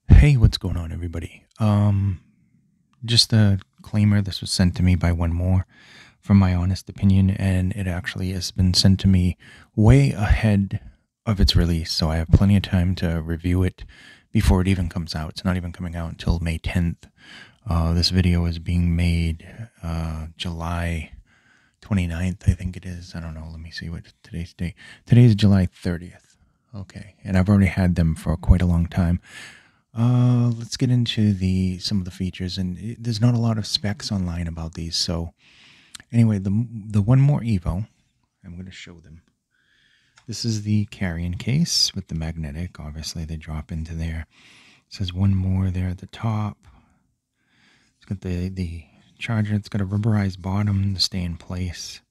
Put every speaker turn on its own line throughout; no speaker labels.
Hey, what's going on, everybody? Just a claimer. This was sent to me by one more, from my honest opinion, and it actually has been sent to me way ahead of its release, so I have plenty of time to review it before it even comes out. It's not even coming out until May 10th. This video is being made July 29th, I think it is. I don't know. Let me see what today's date. Today is July 30th. Okay, and I've already had them for quite a long time. Let's get into some of the features, and there's not a lot of specs online about these. So anyway, the One More Evo, I'm going to show them. This is the carrying case with the magnetic. Obviously, they drop into there. It says One More there at the top. It's got the charger. It's got a rubberized bottom to stay in place.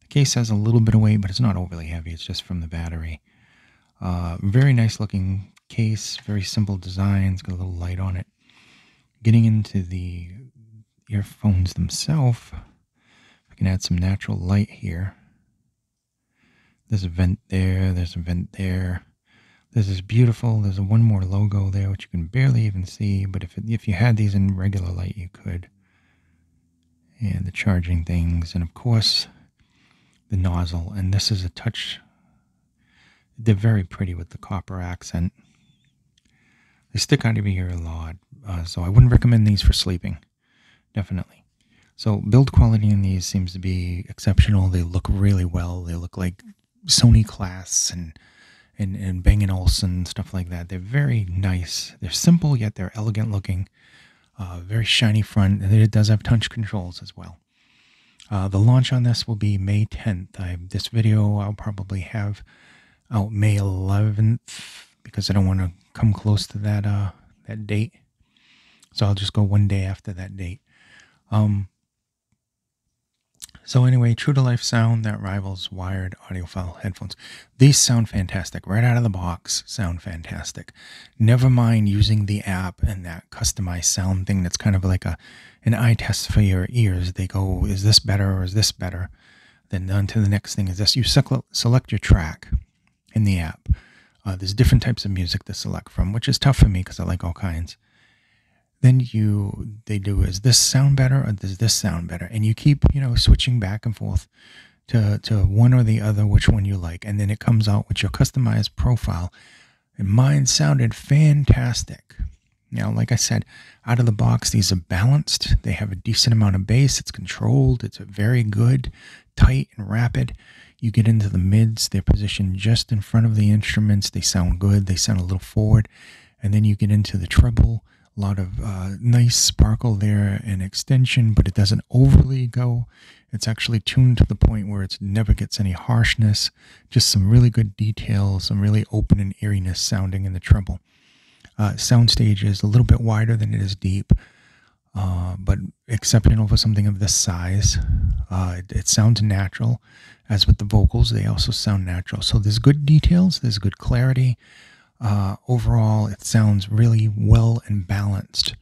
The case has a little bit of weight, but it's not overly heavy. It's just from the battery. Very nice looking case, very simple design. It's got a little light on it. Getting into the earphones themselves, I can add some natural light here. There's a vent there, there's a vent there. There's a One More logo there, which you can barely even see, but if you had these in regular light, you could. And the charging things, and of course, the nozzle. And this is a touch. They're very pretty with the copper accent. They stick out of your ear a lot, so I wouldn't recommend these for sleeping, definitely. So build quality in these seems to be exceptional. They look really well. They look like Sony class and Bang & Olufsen, stuff like that. They're very nice. They're simple, yet they're elegant looking. Very shiny front, and it does have touch controls as well. The launch on this will be May 10th. This video I'll probably have out May 11th because I don't want to come close to that date. So I'll just go one day after that date. So anyway, true to life sound that rivals wired audiophile headphones. These sound fantastic. Right out of the box, sound fantastic. Never mind using the app and that customized sound thing that's kind of like an eye test for your ears. They go, is this better or is this better? Then on to the next thing is this. You select your track in the app. There's different types of music to select from, which is tough for me because I like all kinds. Then they do, is this sound better or does this sound better? And you keep, switching back and forth to one or the other, which one you like. And then it comes out with your customized profile. And mine sounded fantastic. Now, like I said, out of the box, these are balanced. They have a decent amount of bass. It's controlled. It's a very good, tight and rapid. You get into the mids. They're positioned just in front of the instruments. They sound good. They sound a little forward. And then you get into the treble. A lot of nice sparkle there and extension, but it doesn't overly go. It's actually tuned to the point where it never gets any harshness. Just some really good detail, some really open and eeriness sounding in the treble. Soundstage is a little bit wider than it is deep, but exceptional for something of this size. It sounds natural. As with the vocals, they also sound natural. So there's good details, there's good clarity. Overall, it sounds really well and balanced.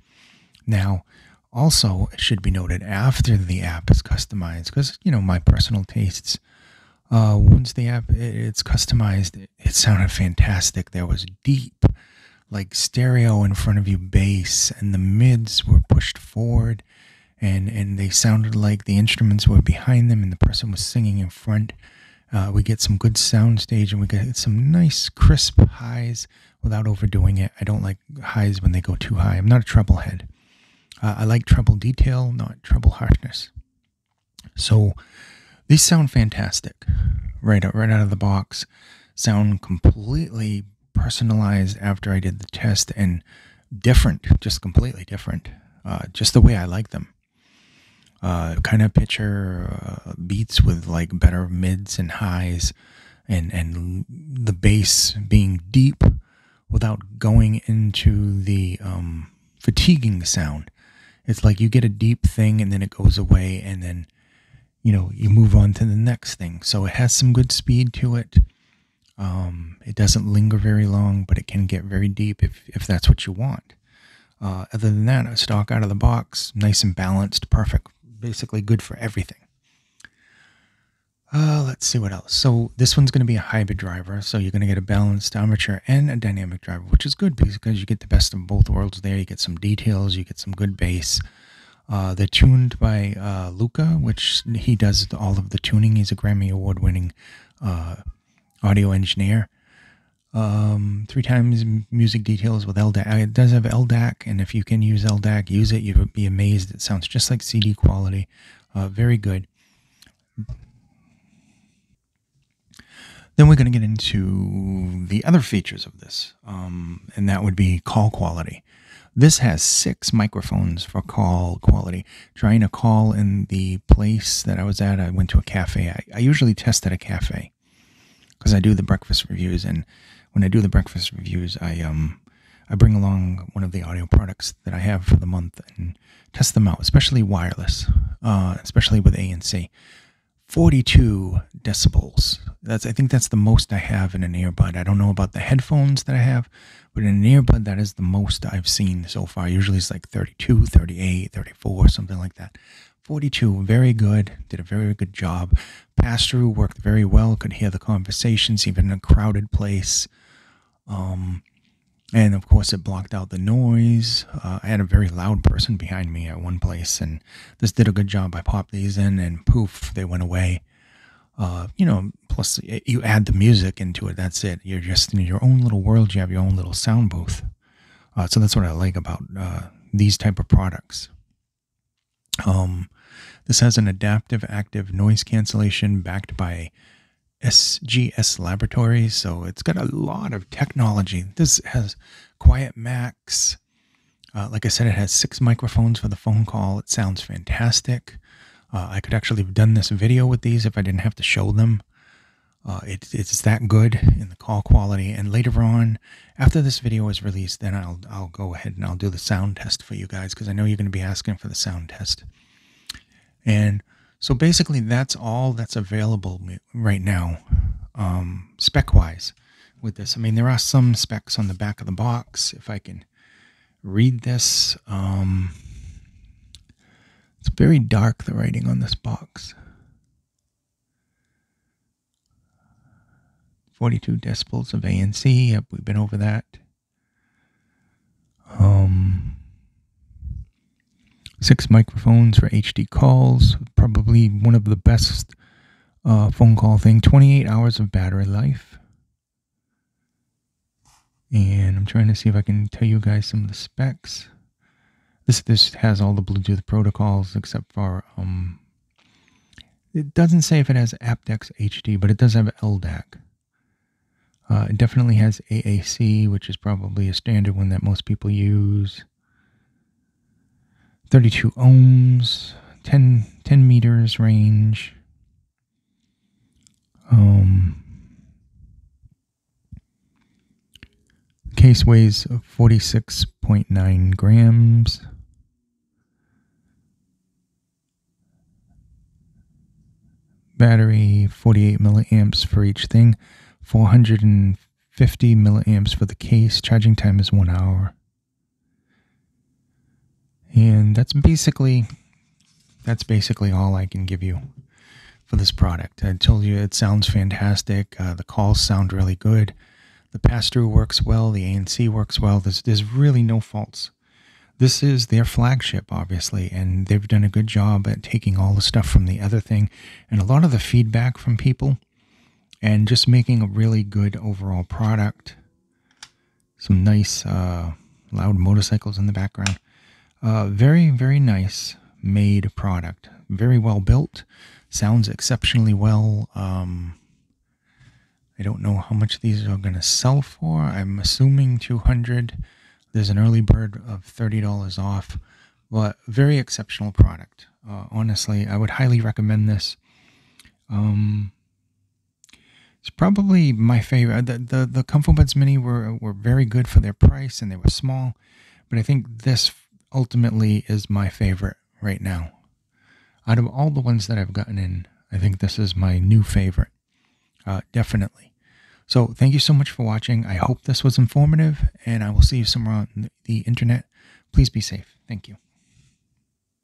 Now, also, it should be noted after the app is customized, because, my personal tastes, once the app it's customized, it sounded fantastic. There was deep, like stereo in front of you bass, and the mids were pushed forward, and they sounded like the instruments were behind them and the person was singing in front. We get some good sound stage, and we get some nice crisp highs without overdoing it. I don't like highs when they go too high. I'm not a treble head. I like treble detail, not treble harshness. So these sound fantastic right out of the box. Sound completely personalized after I did the test, and different, just completely different. Just the way I like them. Kind of picture beats with like better mids and highs, and the bass being deep without going into the fatiguing sound. It's like you get a deep thing and then it goes away, and then you move on to the next thing. So it has some good speed to it. It doesn't linger very long, but it can get very deep if that's what you want. Other than that, a stock out of the box, nice and balanced, perfect. Basically good for everything. Let's see what else. So this one's going to be a hybrid driver. So you're going to get a balanced armature and a dynamic driver, which is good because you get the best of both worlds there. You get some details, you get some good bass. They're tuned by Luca, which he does all of the tuning. He's a Grammy Award-winning audio engineer. 3 times music details with LDAC. It does have LDAC, and if you can use LDAC, use it. You would be amazed. It sounds just like CD quality. Very good. Then we're going to get into the other features of this, and that would be call quality. This has 6 microphones for call quality. Trying to call in the place that I was at, I went to a cafe. I usually test at a cafe because I do the breakfast reviews, and when I do the breakfast reviews, I bring along one of the audio products that I have for the month and test them out, especially wireless, especially with ANC. 42 decibels. I think that's the most I have in an earbud. I don't know about the headphones that I have, but in an earbud, that is the most I've seen so far. Usually it's like 32, 38, 34, something like that. 42, very good. Did a very good job. Pass-through worked very well. Could hear the conversations, even in a crowded place. And of course, it blocked out the noise. I had a very loud person behind me at one place, and this did a good job. I popped these in, and poof, they went away. Plus you add the music into it. That's it. You're just in your own little world. You have your own little sound booth. So that's what I like about these type of products. This has an adaptive active noise cancellation backed by SGS Laboratories, so it's got a lot of technology. This has Quiet Max. Like I said, it has 6 microphones for the phone call. It sounds fantastic. I could actually have done this video with these if I didn't have to show them. It's that good in the call quality. And later on, after this video is released, then I'll go ahead and I'll do the sound test for you guys, because I know you're going to be asking for the sound test. And so basically, that's all that's available right now, spec-wise, with this. I mean, there are some specs on the back of the box. If I can read this, it's very dark, the writing on this box. 42 decibels of ANC. Yep, we've been over that. 6 microphones for HD calls. Probably one of the best phone call thing. 28 hours of battery life. And I'm trying to see if I can tell you guys some of the specs. This has all the Bluetooth protocols except for it doesn't say if it has aptX HD, but it does have LDAC. It definitely has AAC, which is probably a standard one that most people use. 32 ohms, 10 meters range. Case weighs 46.9 grams. Battery, 48 milliamps for each thing. 450 milliamps for the case. Charging time is 1 hour. And that's basically all I can give you for this product. I told you it sounds fantastic. The calls sound really good. The pass-through works well. The ANC works well. There's really no faults. This is their flagship, obviously, and they've done a good job at taking all the stuff from the other thing and a lot of the feedback from people and just making a really good overall product. Some nice loud motorcycles in the background. Very, very nice made product. Very well built. Sounds exceptionally well. I don't know how much these are going to sell for. I'm assuming $200. There's an early bird of $30 off. But very exceptional product. Honestly, I would highly recommend this. It's probably my favorite. The ComfoBuds Mini were very good for their price, and they were small. But I think this ultimately is my favorite right now. Out of all the ones that I've gotten in, I think this is my new favorite. Definitely. So thank you so much for watching. I hope this was informative, and I will see you somewhere on the internet. Please be safe. Thank you.